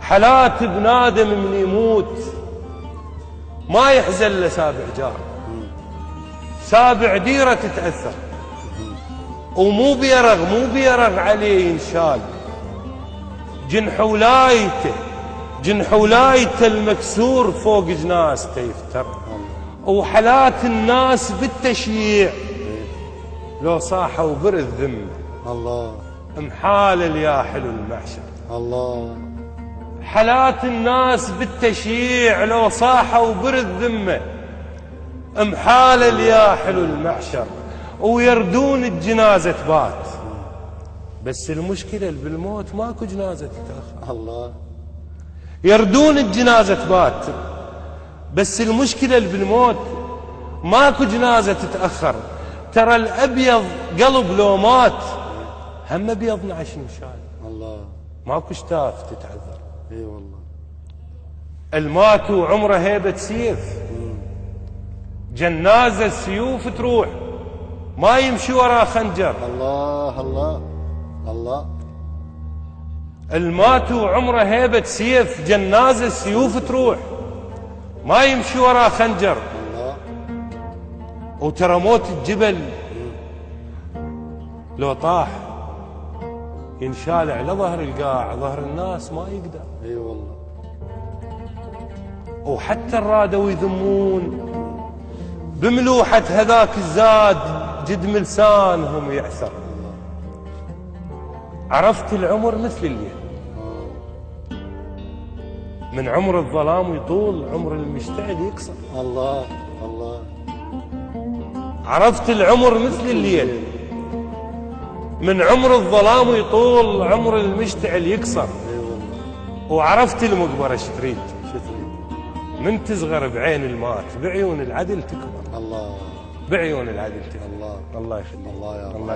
حالات بنادم من يموت ما يحزن له سابع جار، سابع ديرة تتأثر، ومو بيرغ عليه ينشال. جنح ولايته المكسور فوق جنازته يفتر. وحالات الناس بالتشييع لو صاحوا برد ذمه الله محالل يا حلو المحشر. الله حالات الناس بالتشييع لو صاحوا برد ذمه محالل يا حلو المحشر. ويردون الجنازة تبات، بس المشكلة بالموت ماكو جنازة تتأخر. الله يردون الجنازة تبات، بس المشكلة بالموت ماكو جنازة تتأخر. ترى الأبيض قلب لو مات هم أبيض نعش نشال، الله ماكو شتاف تتعذر. اي والله. المات وعمره هيبة سيف، جنازة السيوف تروح ما يمشي ورا خنجر. الله الله الله. المات وعمره هيبة سيف، جنازة السيوف تروح ما يمشي ورا خنجر. الله. وترى موت الجبل لو طاح ينشال على ظهر القاع، ظهر الناس ما يقدر. اي والله. وحتى الرادوا يذمون بملوحة هذاك الزاد جدم لسانهم يعثر. عرفت العمر مثل الليل، من عمر الظلام يطول عمر المشتعل يقصر. الله الله. عرفت العمر مثل الليل، من عمر الظلام يطول عمر المشتعل يقصر. اي والله. وعرفت المقبرة شتريد، شتريد من تصغر بعين المات بعيون العدل تكبر. الله. بعيون العدل تكبر. الله الله يخليك. الله يا رب. الله